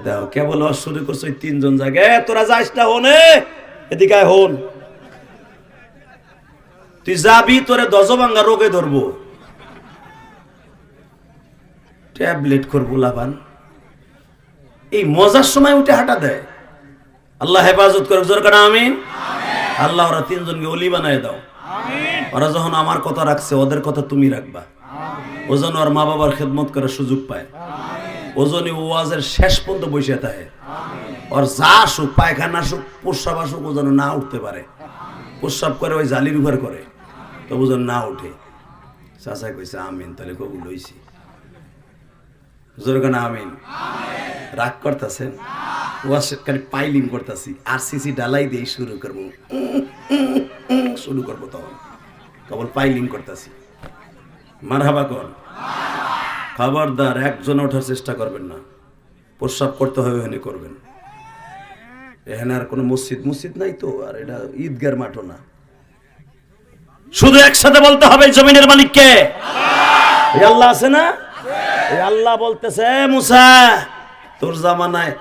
দাও কেবল শুরু করছো ওই তিনজন জায়গায়, তোরা যাস না হনে, এদিকে হন, তুই যাবি তোরে দশভাঙ্গা রোগে ধরবো, ট্যাবলেট করবো লাভান। এই মজার সময় উঠে হাঁটা দেয়। আল্লাহ হেফাজত করে জোর কাটা আমিন। আল্লাহ ওরা তিনজনকে অলি বানায় দাও। ওরা যখন আমার কথা রাখছে ওদের কথা তুমি রাখবা, ও যেন ওর মা বাবার খেদমত করার সুযোগ পায়, ও যেন ওয়াজের শেষ পর্যন্ত বসে থাকে, ওর যা আসুক পায়খানা আসুক প্রস্রাব আসুক ও যেন না উঠতে পারে, প্রস্রাব করে ওই জালির উপর করে তবু যেন না উঠে। চাচা কইছে আমিন, তাহলে কবুল হইছি। জোর কানা আমিন। রাগ করতেছেন? ওয়াজ খালি পাইলিং করতেছি, আর সিসি ডালাই দিয়ে শুরু করবো তখন কেবল পাইলিং করতেছি। মারহাবা কর। খবরদার একজন ওঠার চেষ্টা করবেন না, প্রস্রাব করতে হবে এখানে করবেন। এখানে আর কোনো মসজিদ নাই তো, আর এটা ঈদগার মাঠও না। শুধু একসাথে বলতে হবে জমিনের মালিক কে? আল্লাহ আছে না? এই আল্লাহ বলতেছে মুসা তোর জামানায়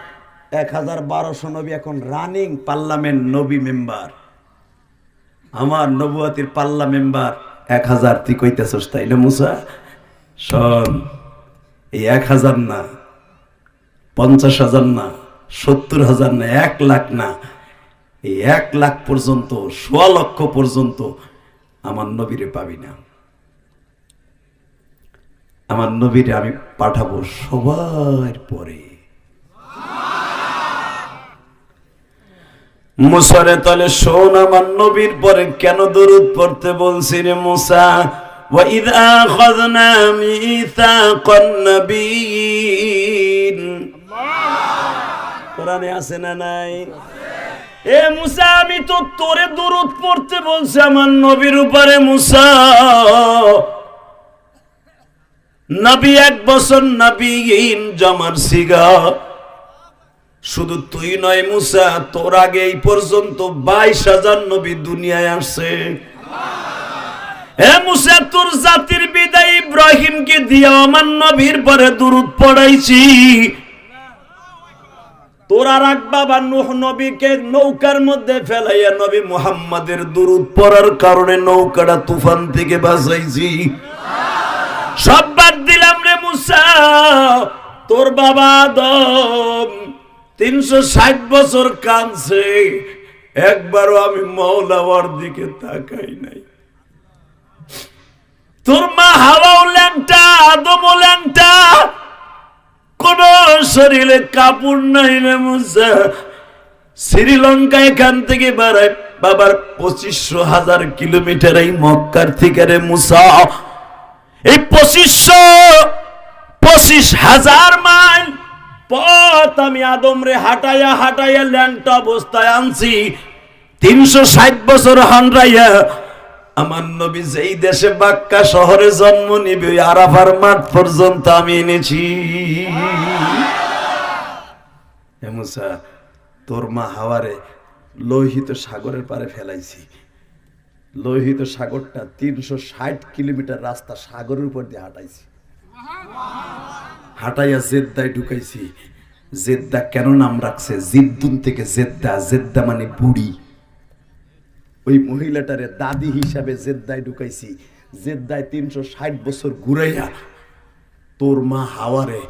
১,১২০০ নবী এখন রানিং পার্লামেন্ট নবী মেম্বার, আমার নবুয়াতির পাল্লা মেম্বার ১,০০০। তুই কইতেছস তাই না মুসা? শোন, এই ১,০০০ না, ৫০,০০০ না, ৭০,০০০ না, ১,০০,০০০ না, এই ১,০০,০০০ পর্যন্ত, ১,০০,০০০ পর্যন্ত আমার নবীরে পাবি না। আমার নবীরে আমি পাঠাবো সবার পরে। মুসারে তাহলে শোন, আমার নবীর পরে কেন দরুদ পড়তে বলছি রে মুসা? وَإِذْ أَخَذْنَا مِيثَاقَ النَّبِيِّينَ কোরআনে আছে না নাই? এ মুসা আমি তো তোরে দরুদ পড়তে বলছি আমার নবীর উপরে। মুসা নবী ১ বছর নবীন জমার সিগা, শুধু তুই নয় মুসা, তোর আগে এই পর্যন্ত ২২,০০০ নবী দুনিয়ায় আসছে। হে মুসা তোর জাতির বিদায় ইব্রাহিমকে দিয়া আমার নবীর পরে দরুদ পড়াইছি। তোর আর এক বাবা নূহ নবীকে নৌকার মধ্যে ফেলাইয়া নবী মুহাম্মাদের দরুদ পড়ার কারণে নৌকাটা তুফান থেকে বাঁচাইছি। সব বাদ দিলাম রে মুসা, তোর বাবা আদম ৩৬০ বছর কাঁদছে, একবারও আমি মওলার দিকে তাকাই নাই। তোর মা হাওয়াও ল্যাংটা, আদমও ল্যাংটা, কোন শরীরে কাপড় নাই রে মুসা। শ্রীলঙ্কা এখান থেকে বাড়ায় বাবার ২৫০০ কিলোমিটার এই মক্কার থেকে রে মুসা, এই ২৫০০ মাইল পথ আমি আদম রে হাঁটাইয়া হাঁটাইয়া ল্যাংটা অবস্থায় আনছি। ৩৬০ বছর হান্ডাইয়া আমার নবী যেই দেশে বাক্কা শহরে জন্ম নিবে ওই আরাফার মাঠ পর্যন্ত আমি এনেছি। হে মুসা তোর মা হাওয়ারে লোহিত সাগরের পারে ফেলাইছি। লোহিত সাগরটা ৩৬০ কিলোমিটার রাস্তা সাগরের উপর দিয়ে হাঁটাইছি, হাঁটাইয়া জেদ্দায় ঢুকাইছি। জেদ্দা কেন নাম রাখছে? জিদ্দুন থেকে জেদ্দা, জেদ্দা মানে বুড়ি। ওই মহিলাটারে দাদি হিসাবে জেদ্দায় ঢুকাইছি। জেদ্দায় ৩৬০ বছর ঘুরাইয়া তোর মা হাওয়ারে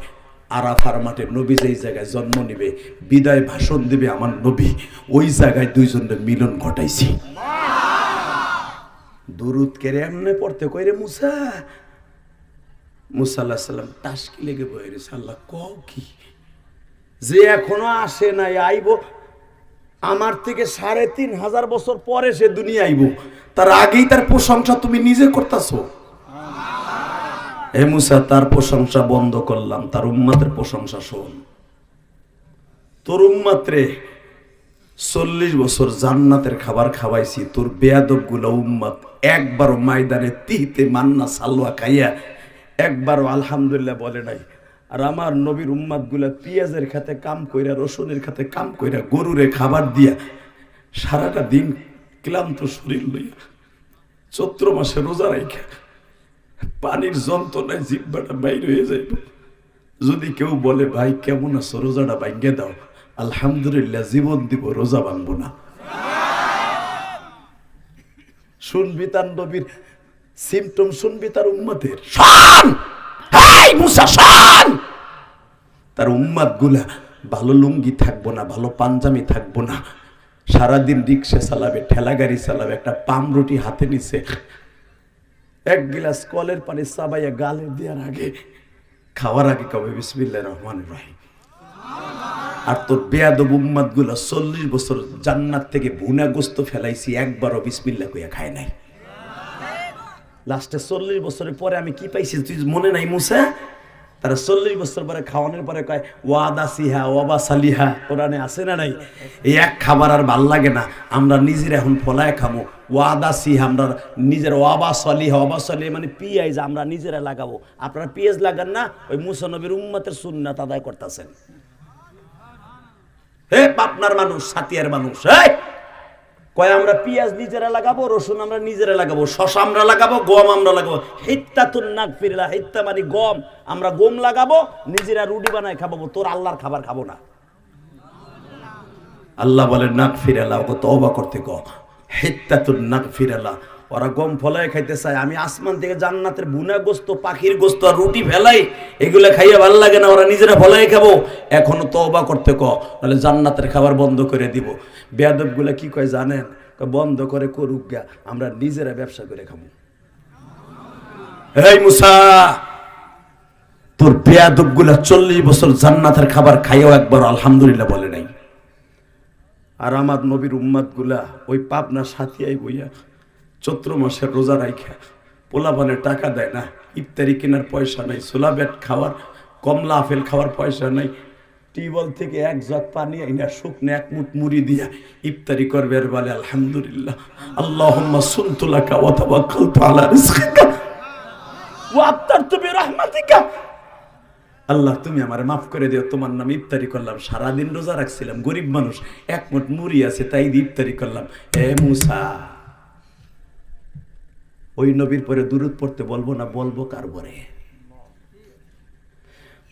আরাফার মাঠে নবী যেই জায়গায় জন্ম নিবে, বিদায় ভাষণ দিবে আমার নবী, ওই জায়গায় দুইজনের মিলন ঘটাইছি। দুরুদ কেড়ে এমনি পড়তে কইরে মুসা। মুসা আলাইহিস সালাম টাসকি লেগে বয়ে রে, আল্লাহ কও কি যে এখনো আসে নাই, আইব আমার থেকে ৩,৫০০ বছর পরে সে দুনিয়া আইব, তার আগেই তার প্রশংসা তুমি নিজে করতেছো। হে মুসা তার প্রশংসা বন্ধ করলাম, তার উম্মতের প্রশংসা শোন। তোর উম্মতরে ৪০ বছর জান্নাতের খাবার খাওয়াইছি, তোর বেয়াদব গুলো উম্মত একবারও ময়দানে তিতে মান্না সালওয়া খাইয়া একবারও আলহামদুলিল্লাহ বলে নাই। আর আমার নবীর উম্মত গুলা পেঁয়াজের খাতে কাম কইরা, রসুনের খাতে কাম কইরা, গরুরে খাবার দিয়া সারাটা দিন ক্লান্ত শরীর লইয়া চৈত্র মাসে রোজা রাইখা পানির যন্ত্রণায় জিহ্বাটা বাইর হয়ে যাইব, যদি কেউ বলে ভাই কেমন আছো, রোজাটা ভাঙ্গে দাও, আলহামদুলিল্লাহ, জীবন দিব, রোজা ভাঙবো না। শুনবি তার নবীর সিমটম, শুনবি তার উম্মতের। শান, হেই মুসা শান, তার উম্মত গুলা ভালো লুঙ্গি থাকবো না, ভালো পাঞ্জামি থাকবো না, সারাদিন রিক্সা চালাবে, ঠেলা গাড়ি চালাবে, একটা পাম রুটি হাতে নিছে, এক গিলাস কলের পানি চাবাইয়া গালে দেওয়ার আগে, খাওয়ার আগে কবে বিসমিল্লাহির রহমানির রহিম। আর তোর বেয়াদব উম্মত গুলা 40 বছর জান্নাত থেকে ভুনা গোস্ত ফেলাইছি, একবারও বিসমিল্লাহ কইয়া খায় নাই। লাস্টে 40 বছরের পরে আমি কি পাইছি তুই মনে নাই মুসা? তারা 40 বছর পরে খাওয়ানোর পরে কয় ওয়াদা সিহা ওয়াবা সালিহা, কোরআনে আছে না নাই? এই এক খাবার আর ভাল লাগে না, আমরা নিজেরা এখন ফলায় খামো। ওয়াদা সিহা, আমরা নিজের ওয়াবা সালিহা, ওয়াবা সালিহা মানে পিঁয়াজ আমরা নিজেরা লাগাবো। আপনারা পিঁয়াজ লাগান না, ওই মুসা নবীর উম্মতের সুন্নাত আদায় করতেছেন। হে পাবনার মানুষ, সাতিয়ার মানুষ, কয় আমরা পিঁয়াজ নিজেরা লাগাবো, রসুন আমরা নিজেরা লাগাবো, শশা আমরা লাগাবো, গম আমরা লাগাবো। হিত্তাতুন নাগফিরলা, হিত্তা মানে গম, আমরা গম লাগাবো, নিজেরা রুটি বানায় খাবো, তোর আল্লাহর খাবার খাবো না। আল্লাহ বলে নাগফিরলা, ওকে তওবা করতে কও। হিত্তাতুন নাগফিরলা, ওরা গম ফলায় খাইতে চায়, আমি আসমান থেকে জান্নাতের বুনা গোস্ত, পাখির গোস্ত আর রুটি ফেলাই, এগুলো খাইয়া ভালো লাগে না, ওরা নিজেরা ফলাই খাবো। এখনো তওবা করতে ক, নাহলে জান্নাতের খাবার বন্ধ করে দিব। বেয়াদব গুলা কি কয় জানেন? বন্ধ করে করুক গা, আমরা নিজেরা ব্যবসা করে খাবো। এই মুসা, তোর বেয়াদব গুলা 40 বছর জান্নাতের খাবার খাইয়াও একবার আলহামদুলিল্লাহ বলে নাই। আর আমার নবীর উম্মত গুলা ওই পাবনা সাথিয়াই বইয়া চৈত্র মাসের রোজা রাইখা, পোলাপানের টাকা দেয় না, ইফতারি কেনার পয়সা নাই, ছোলা বেট খাওয়ার, কমলা আপেল খাওয়ার পয়সা নাই, টিউবওয়েল থেকে এক জগ পানি আইনা শুকনো এক মুঠ মুড়ি দিয়া ইফতারি করবে আর বলে আলহামদুলিল্লাহ, আল্লাহুম্মা সুনতু লাকা ওয়া তাওয়াক্কালতু আলা রিজকিকা ওয়া আফতারতু বিরহমাতিকা। আল্লাহ তুমি আমারে মাফ করে দিও, তোমার নামে ইফতারি করলাম, সারাদিন রোজা রাখছিলাম, গরিব মানুষ, এক মুঠ মুড়ি আছে তাই দিয়ে ইফতারি করলাম। এ মুসা, ওই নবীর পরে দুরূদ পড়তে বলবো না, বলবো কার পরে?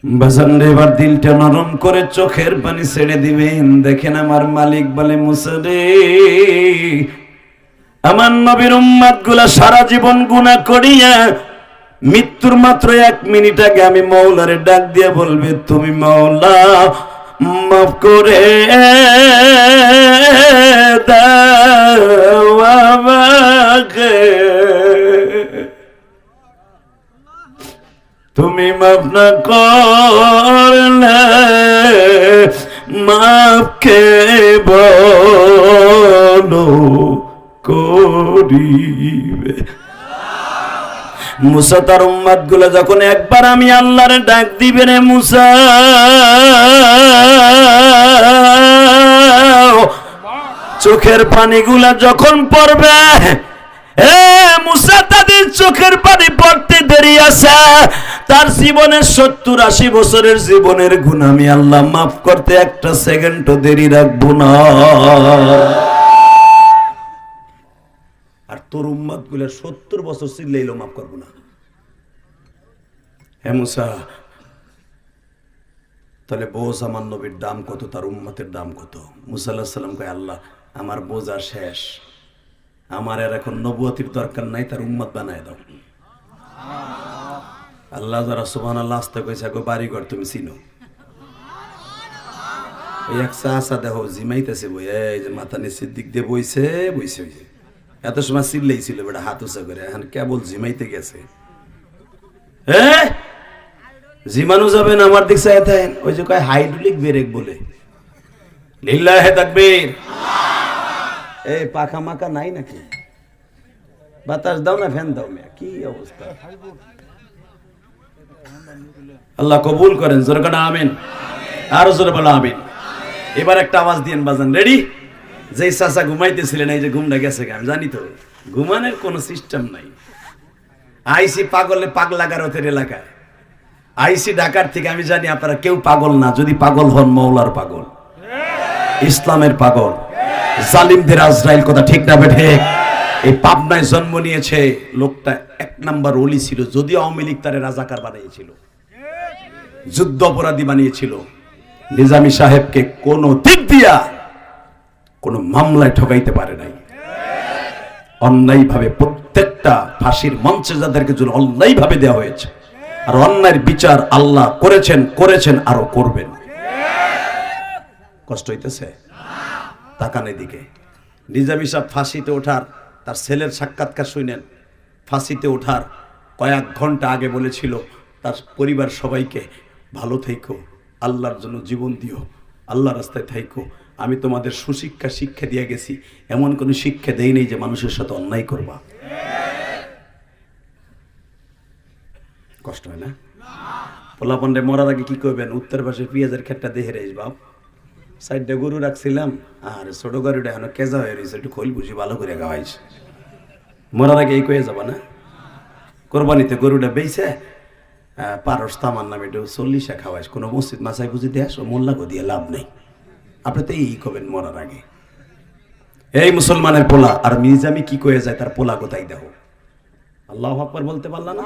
বাজান রে, এবার দিলটা নরম করে চোখের পানি ছেড়ে দিবেন। দেখেন আমার মালিক বলে মুসা রে, আমার নবীর উম্মত গুলা সারা জীবন গুনাহ করিয়া মৃত্যুর মাত্র 1 মিনিট আগে আমি মওলারে ডাক দিয়ে বলবে, তুমি মওলা মাফ করে দাও আমাকে, তুমি মাফ না করলে মাফ কে বলো করিবে। মুসা তার উম্মত গুলা যখন একবার আমি আল্লাহরে ডাক দিবে রে মুসা, চোখের পানিগুলা যখন পড়বে, এ মুসা তাদের চোখের পানি পড়তে দেরি আছে, তার জীবনের 70-80 বছরের জীবনের গুনাহ আমি আল্লাহ মাফ করতে একটা সেকেন্ডও দেরি রাখবো না। আর তোর উম্মত গুলা 70 বছর চিল্লাইলেও মাফ করবো না। হে মুসা, তাহলে বোঝ আমার নবীর দাম কত, তার উম্মতের দাম কত। মুসা আলাইহিস সালাম কয়, আল্লাহ আমার বোঝা শেষ, আমার আর এখন নবুয়তির দরকার নাই, তার উম্মত বানায় দাও। আল্লাহ যারা সুবহানাল্লাহ আসতে কইছে, গো বাড়িঘর তুমি চিনো? এই এক চাচা দেখো জিমাইতেছে, বই এই যে মাথা নিচের দিক দিয়ে বইছে বইছে, এত সময় চিল্লাইছিল বেটা হাত উঁচা করে, এখন কেবল জিমাইতে গেছে। জিমানো যাবে না, আমার দিক চাইতেন। ওই যে কয় হাইড্রোলিক ব্রেক বলে, লিল্লাহি তাকবীর। এই পাখা মাখা নাই নাকি? বাতাস দাও না, ফ্যান দাও, মেয়া কি অবস্থা। আল্লাহ কবুল করেন, জোরে কাটা আমিন, আরো জোরে বলো আমিন। এবার একটা আওয়াজ দিয়েন বাজান, রেডি? যে চাচা ঘুমাইতেছিলেন, এই যে ঘুমটা গেছে, আমি জানি তো ঘুমানোর কোনো সিস্টেম নাই। আইসি পাগলে পাগলা গারতের এলাকায়, আইসি ঢাকার থেকে। আমি জানি আপনারা কেউ পাগল না, যদি পাগল হন মওলার পাগল, ইসলামের পাগল, জালিমদের আজরাইল, কথা ঠিক না বেঠে? এই পাবনায় জন্ম নিয়েছে লোকটা, 1 নাম্বার ওলি ছিল, যদিও আওয়ামী লীগ তারে রাজাকার বানিয়েছিল। যুদ্ধ অপরাধী বানিয়েছিল। নিজামী সাহেবকে কোনো দিক দিয়া কোনো মামলায় ঠকাইতে পারে নাই। অন্যায়ভাবে প্রত্যেকটা ফাঁসির মঞ্চে যাদেরকে জন্য অন্যায়ভাবে দেওয়া হয়েছে, আর অন্যায়ের বিচার আল্লাহ করেছেন আরো করবেন। কষ্ট হইতেছে? তাকান এদিকে। নিজামী সাহেব ফাঁসিতে ওঠার, তার ছেলের সাক্ষাৎকার শুনেন। ফাঁসিতে ওঠার কয়েক ঘন্টা আগে বলেছিল তার পরিবার সবাইকে, ভালো থেকো, আল্লাহর জন্য জীবন দিও, আল্লাহ রাস্তায় থাইকো। আমি তোমাদের শিক্ষা দিয়ে গেছি, এমন কোনো শিক্ষা দেই নেই যে মানুষের সাথে অন্যায় করবা। কষ্ট হয় না? পোলাপন্ডে মরার আগে কি করবেন? উত্তর পাশে পেঁয়াজের ক্ষেতটা দেখে রেস বাপ, সাইডটা গরু রাখছিলাম, আর ছোট গরুটা এখন কেজা হয়ে রয়েছে, একটু খোল বুঝি ভালো করে খাওয়াইছে। মরার আগে এই কয়ে যাবা না? কোরবানিতে গরুটা বেইছে পারস তামার নামে একটু 40 খাওয়াইস, কোনো মসজিদ মাসায় বুঝি দেশ ও মোল্লাকে দিয়ে লাভ নেই। আপনি তো এই করবেন মরার আগে। এই মুসলমানের পোলা আর নিজামী কি কয়ে যায় তার পোলা কোথায় দেখো। আল্লাহু আকবার বলতে পারলা না?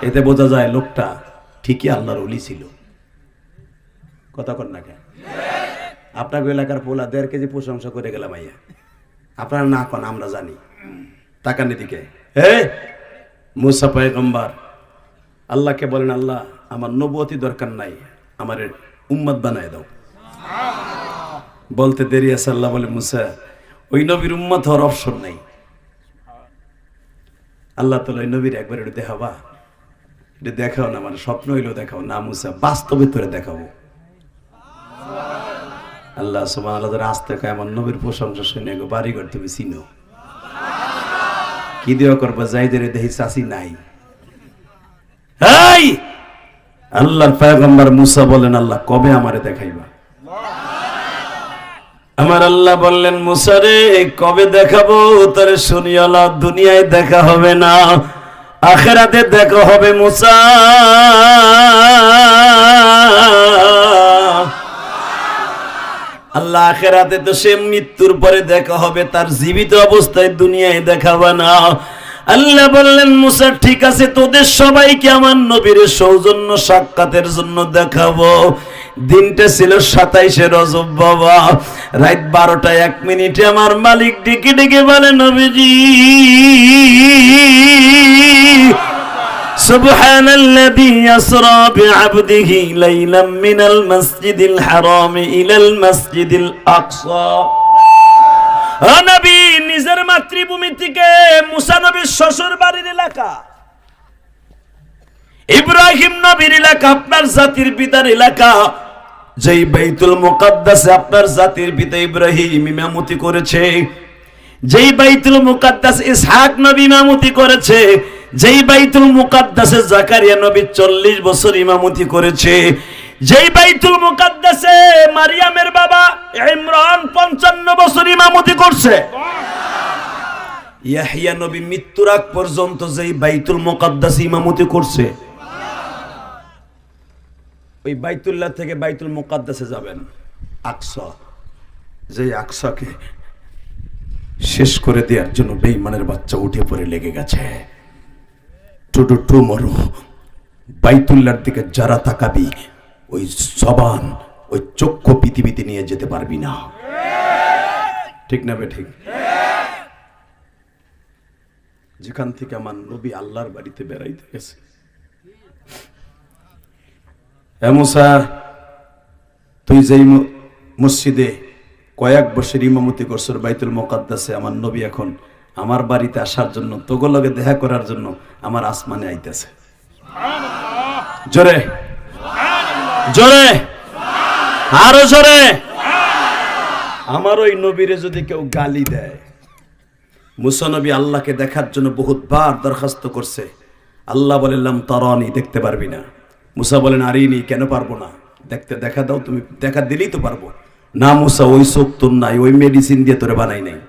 এতে বোঝা যায় লোকটা ঠিকই আল্লাহর ওলি ছিল। কথা কর না কেন? আপনার এলাকার পোলা 1.5 কেজি প্রশংসা করে গেলাম আইয়া, আপনারা না কন আমরা জানি। তাকান এদিকে। মুসা পয়গম্বর আল্লাহকে বলেন, আল্লাহ আমার নবুয়তি দরকার নাই, আমার উম্মত বানায় দাও। বলতে দেরি আছে, আল্লাহ বলে মুসা ওই নবীর উম্মত হওয়ার অপশন নাই। আল্লাহ তাআলা ওই নবীর একবার একটু দেখাবা, এটা দেখাও না, মানে স্বপ্ন হইলেও দেখাও না মুসা, বাস্তবে তোরে দেখাবো। আল্লাহ সুবহানাহু ওয়া তাআলা আসতে কয় আমার নবীর প্রশংসা শুনে গো বাড়িঘর তুমি চিনো, কি দেওয়া করবা যাইদের দেহি চাষি নাই। এই আল্লাহর পয়গম্বর মুসা বলেন, আল্লাহ কবে আমারে দেখাইবা? আমার আল্লাহ বললেন, মুসা রে কবে দেখাবো তোরে শুনিয়ালা, দুনিয়ায় দেখা হবে না, আখিরাতে দেখা হবে মুসা। আল্লাহ আখিরাতে তো সে মৃত্যুর পরে দেখা হবে, তার জীবিত অবস্থায় দুনিয়ায় দেখাবে না। আল্লাহ বললেন, মুসা ঠিক আছে, তোদের সবাইকে আমার নবীর সৌজন্য সাক্ষাতের জন্য দেখাবো। দিনটা ছিল 27শে রজব বাবা, রাত 12টা 1 মিনিটে আমার মালিক ডেকে ডেকে বলে, নবীজি সুবহানাল্লাযী ইয়াসরা বিআবদিহি লাইলাম মিনাল মাসজিদিল হারাম ইলাল মাসজিদিল আকসা। ও নবী, নিজের মাতৃভূমি থেকে মুসা নবীর শ্বশুর বাড়ির এলাকা, ইব্রাহিম নবীর এলাকা, আপনার জাতির পিতার এলাকা, যেই বাইতুল মুকাদ্দাসে আপনার জাতির পিতা ইব্রাহিম ইমামতি করেছে, যেই বাইতুল মুকাদ্দাস ইসহাক নবী ইমামতি করেছে, যেই বাইতুল মুকাদ্দাসে জাকারিয়া নবী 40 বছর ইমামতি করেছে, যেই বাইতুল মুকাদ্দাসে মারিয়ামের বাবা ইমরান 55 বছর ইমামতি করছে, ইয়াহইয়া নবী মৃত্যুর আগ পর্যন্ত যেই বাইতুল মুকাদ্দাসে ইমামতি করছে, ওই বাইতুল্লাহ থেকে বাইতুল মুকাদ্দাসে যাবেন আকসা, যে আকসাকে শেষ করে দেওয়ার জন্য বেঈমানের বাচ্চা উঠে পড়ে লেগে গেছে। টু মরু, বাইতুল্লাহর দিকে যারা তাকাবি ওই জবান ওই চক্ষু পৃথিবীতে নিয়ে যেতে পারবি না। ঠিক না বে ঠিক? যেখান থেকে আমার নবী আল্লাহর বাড়িতে বেড়াইতে গেছে, হে মুসা তুই যেই মসজিদে কয়েক বছর ইমামতি করছর বাইতুল মুকাদ্দাসে, আমার নবী এখন আমার বাড়িতে আসার জন্য, তোগো লগে দেখা করার জন্য আমার আসমানে আইতেছে। জোরে জোরে আরো জোরে। আমার ওই নবীরে যদি কেউ গালি দেয়, মুসা নবী আল্লাহকে দেখার জন্য বহুতবার দরখাস্ত করছে, আল্লাহ বললাম তারানি, দেখতে পারবি না। মুসা বলেন আরিনি, কেন পারবো না? দেখা দাও, তুমি দেখা দিলেই তো পারবো না। মুসা ওই চোখ তোর নাই, ওই মেডিসিন দিয়ে তোরে বানাই নাই।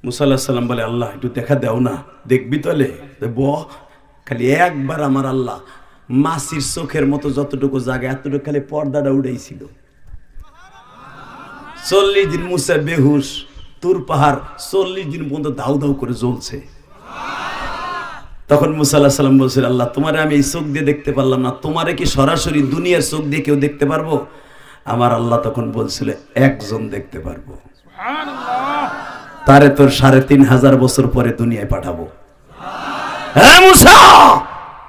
মুসা আলাইহিস সালাম বলে, আল্লাহ একটু দেখা দাও না, দেখবি তলে খালি একবার আমার আল্লাহ মাসির চোখের মতো যতটুকু জায়গা এতটুকু খালি পর্দাটা উড়াইছিল। 40 দিন মুসা বেহুশ, তুর পাহাড় 40 দিন পর্যন্ত দাউ দাউ করে জ্বলছে। তখন মুসা আলাইহিস সালাম বলছিল, আল্লাহ তোমারে আমি এই চোখ দিয়ে দেখতে পারলাম না, তোমারে কি সরাসরি দুনিয়ার চোখ দিয়ে কেউ দেখতে পারবো? আমার আল্লাহ তখন বলছিল, একজন দেখতে পারবো, তারে তোর 3500 বছর পরে দুনিয়ায় পাঠাবো। হ্যাঁ মুসা,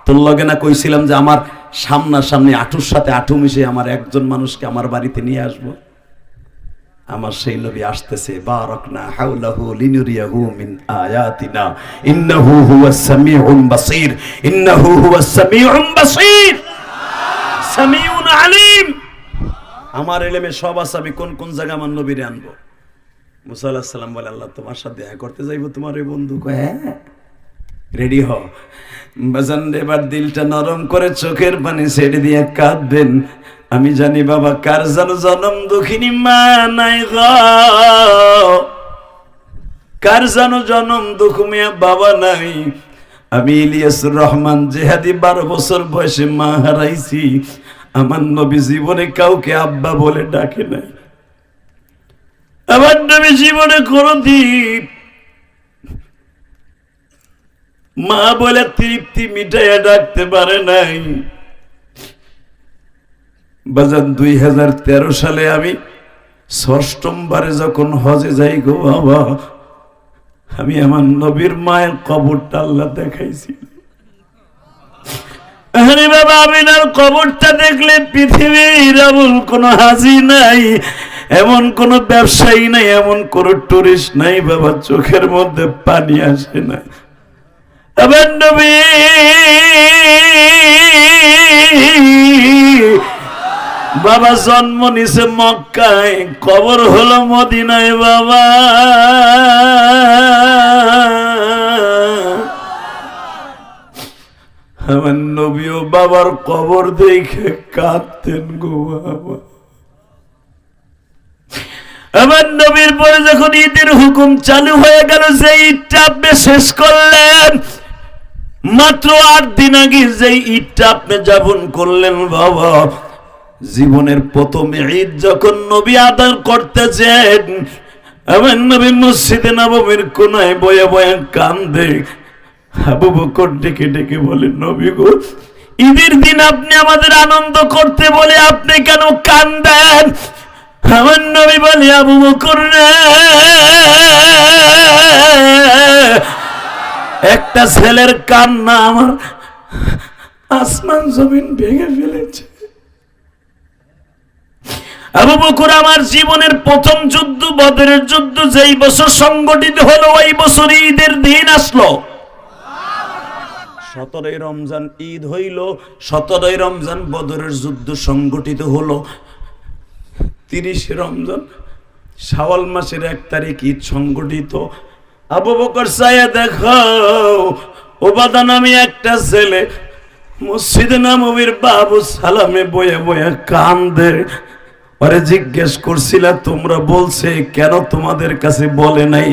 তোর লগে না কইছিলাম যে আমার সামনাসামনি আঁটুর সাথে আঁটু মিশে আমার একজন মানুষকে আমার বাড়িতে নিয়ে আসবো? আমার সেই নবী আসতেছে, বারাকনা হাওলাহু লিনুরিয়াহু মিন আয়াতিনা ইন্নাহু হুয়াস সামিউন বাসীর, ইন্নাহু হুয়াস সামিউন বাসীর, সামিউন আলিম। আমার ইলমে সব আছে, আমি কোন কোন জায়গা আমার নবীরে আনবো। মুসা আলাইহিস সালাম বলে, আল্লাহ তোমার সাথে দেখা করতে যাইবো তোমার ওই বন্ধু? কয় হ্যাঁ, রেডি হ। বাজান এবার দিলটা নরম করে চোখের পানি ছেড়ে দিয়ে কাঁদবেন। আমি জানি বাবা কার যেন জনম দুঃখিনী মা নাই গো, কার যেন জনম দুঃখমিয়া বাবা নাই। আমি ইলিয়াসুর রহমান জেহাদি 12 বছর বয়সে মা হারাইছি। আমার নবী জীবনে কাউকে আব্বা বলে ডাকে নাই। আমার নবী জীবনে কোনদিন মা বলে তৃপ্তি মিটাইয়া ডাকতে পারে নাই। বাজান 2013 সালে আমি 6ম বারে যখন হজে যাই গো বাবা, আমি আমার নবীর মায়ের কবরটা আল্লাহ দেখাইছি। আরে বাবা, আমিনার কবরটা দেখলে পৃথিবীর এমন কোন হাজি নাই, এমন কোন ব্যবসায়ী নাই, এমন কোন টুরিস্ট নাই বাবা চোখের মধ্যে পানি আসে না। আমার নবী বাবা জন্ম নিছে মক্কায়, কবর হলো মদিনায় বাবা। আমার নবীও বাবার কবর দেখে কাঁদতেন গো বাবা। আমার নবীর পরে যখন ঈদের হুকুম চালু হয়ে গেল, যে ঈদটা আপনি শেষ করলেন, মাত্র 8 দিন আগে যে ঈদটা আপনি যাপন করলেন বাবা, জীবনের প্রথম ঈদ যখন নবী আদায় করতেছেন, আমার নবী মসজিদে নববীর কোনায় বয়ে বয়ে কান্দে। আবু বকর ডেকে ডেকে বলে, নবী গো, ঈদের দিন আপনি আমাদের আনন্দ করতে বলে আপনি কেন কান্দেন? আমার নবী বলে, আবু বকর রে, একটা ছেলের কান্না আমার আসমান জমিন ভেঙে ফেলেছে। আবু বকর, আমার জীবনের প্রথম যুদ্ধ বদরের যুদ্ধ যেই বছর সংগঠিত হলো, ওই বছর ঈদের দিন আসলো। 17ই রমজান ঈদ হইল, 17ই রমজান বদরের যুদ্ধ সংগঠিত হলো, 30 রমজান শাওয়াল মাসের 1 তারিখ ঈদ সংগঠিত। আবু বকর চাইয়া দেখো, ওবাদা নামে একটা ছেলে মসজিদে নববীর বাবু সালামে বয়ে বয়ে কান্দে। পরে জিজ্ঞেস করছিলা, তোমরা বলছে কেন তোমাদের কাছে বলে নাই?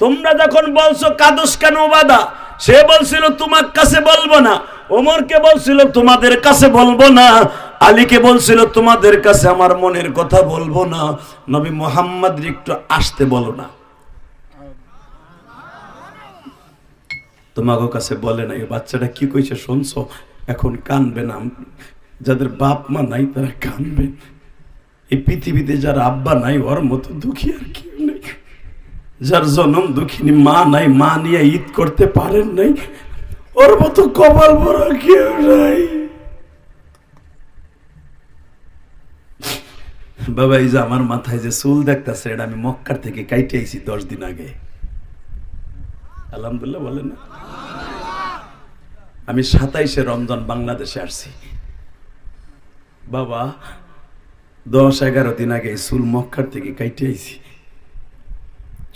তোমরা যখন বলছো কাদুস কেন ওবাদা? সে বলছিল তোমার কাছে বলবো না, ওমরকে বলছিল তোমাদের কাছে বলবো না, আলীকে বলছিল তোমাদের কাছে আমার মনের কথা বলবো না, নবী মুহাম্মদ একটু আসতে বলো না। তোমাকে কাছে বলে নাই। বাচ্চাটা কি কইছে শুনছো? এখন কানবে না, যাদের বাপ মা নাই তারা কানবে। এই পৃথিবীতে যার আব্বা নাই ওর মতো দুঃখী আর কেউ নেই। যার জনম দুঃখিনী মা নাই, মা নিয়ে ঈদ করতে পারেন নাই, ওর মতো কপাল ভরা কেউ নাই। বাবা, এই যে আমার মাথায় যে চুল দেখতেছে, এটা আমি মক্কার থেকে কাইটে আইছি 10 দিন আগে। আলহামদুলিল্লাহ বলেন না? আমি 27শে রমজান বাংলাদেশে আসছি বাবা। 10-11 দিন আগে চুল মক্কার থেকে কাইটে আইছি।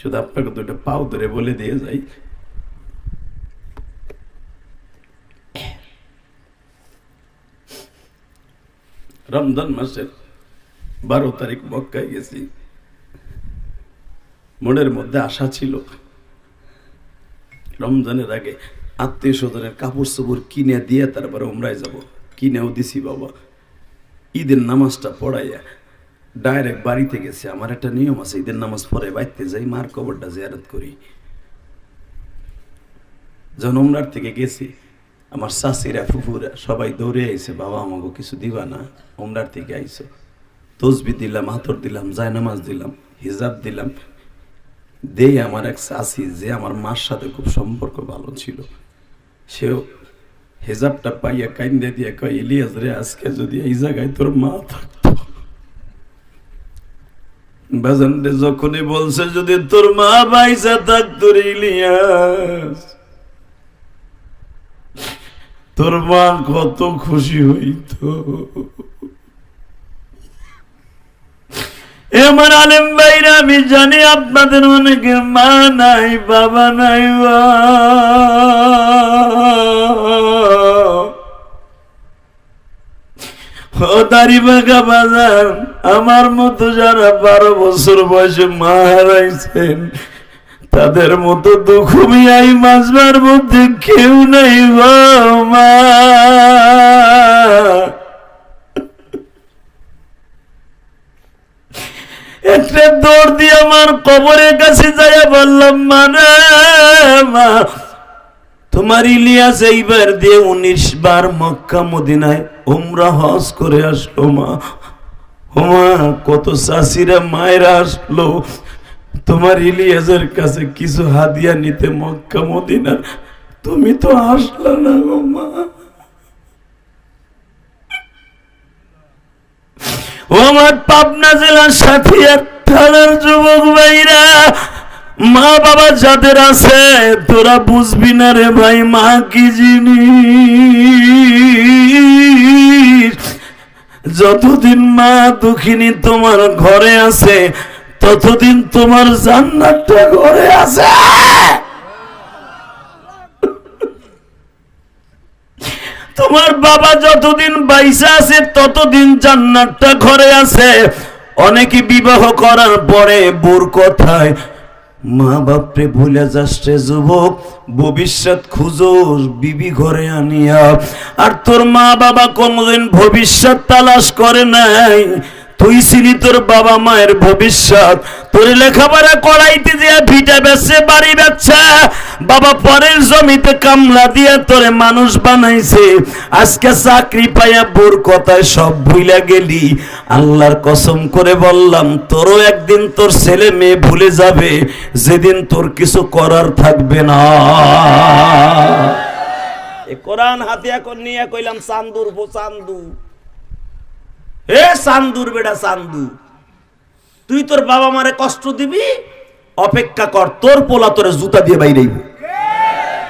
শুধু আপনাকে দুটো পাও ধরে বলে দিয়ে যাই, রমজান মাসের 12 তারিখ মক্কায় গেছি। মনের মধ্যে আশা ছিল রমজানের আগে আত্মীয় স্বজনের কাপড় চোপড় কিনে দিয়ে তারপরে উমরায় যাব। কিনেও দিছি বাবা। ঈদের নামাজটা পড়াইয়া ডাইরেক্ট বাড়িতে গেছে। আমার একটা নিয়ম আছে, ঈদের নামাজ পড়ে বাড়িতে যাই, মার কবরটা জিয়ারত করি। যখন উমরার থেকে গেছি, আমার চাচিরা ফুফুরা সবাই দৌড়ে আইছে, বাবা আমাকে কিছু দিবা না, উমরার থেকে আইছো। তসবি দিলাম, হাতর দিলাম, জায়নামাজ দিলাম, হিজাব দিলাম। দেই আমার এক চাচি, যে আমার মার সাথে খুব সম্পর্ক ভালো ছিল, সেও হেজাবটা পাইয়া কাইন্দে দিয়ে কয়, ইলিয়াস রে, আজকে যদি এই জায়গায় তোর মা থাকতো। বাজান রে, যখনই বলছে যদি তোর মা বাইসা থাকতো রে ইলিয়াস, তোর মা কত খুশি হইতো। আমার আলেম ভাইরা, আমি জানি আপনাদের অনেকে মা নাই, বাবা নাই, ও দাড়ি বাঁকা বাজার, আমার মতো যারা 12 বছর বয়সে মা হারাইছেন, তাদের মতো দুঃখী এই মাজবার মধ্যে কেউ নাই গো মা। একটা দৌড় দিয়ে আমার কবরের কাছে যাইয়া বললাম, মানে মা, তোমার ইলিয়াস এইবার দিয়ে 19 বার মক্কা মদিনায় উমরা হজ করে আসলো মা। ও মা, কত চাষিরা মায়েরা আসলো তোমার ইলিয়াসের কাছে কিছু হাদিয়া নিতে মক্কা মদিনার, তুমি তো আসলা না গো মা। ও আমার পাবনা জেলার সাথিয়ার থানার যুবক ভাইরা, মা বাবা যাদের আছে, তোরা বুঝবি না রে ভাই মা কি জিনিস। যতদিন মা দুঃখিনী তোমার ঘরে আছে, ততদিন তোমার জান্নাতটা ঘরে আছে। তোমার বাবা যতদিন বাইসা আছে, ততদিন জান্নাতটা ঘরে আছে। অনেকে বিবাহ করার পরে বোর কথায় মা বাপরে ভুলে যাচ্ছে যুবক, ভবিষ্যৎ খুঁজো বিবি ঘরে আনিয়া। আর তোর মা বাবা কোনদিন ভবিষ্যৎ তালাশ করে নাই, তুই ছিলি তোর বাবা মায়ের ভবিষ্যৎ। তোর লেখাপড়া করাইতে দিয়া ভিটা বেচছে, বাড়ি বেচছে, বাবা পরের জমিতে কামলা দিয়া তোরে মানুষ বানাইছে। আজকে চাকরি পাইয়া বোর কথায় সব ভুইলা গেলি। আল্লাহর কসম করে বললাম, তোরও একদিন তোর ছেলে মেয়ে ভুলে যাবে, যেদিন তোর কিছু করার থাকবে না। এ কোরআন হাতে এখন নিয়ে কইলাম, চান্দুর বো চান্দু, এ চান্দুর বেটা চান্দু, তুই তোর বাবা মারে কষ্ট দিবি, অপেক্ষা কর, তোর পোলা তোরে জুতা দিয়ে বাইরেইব,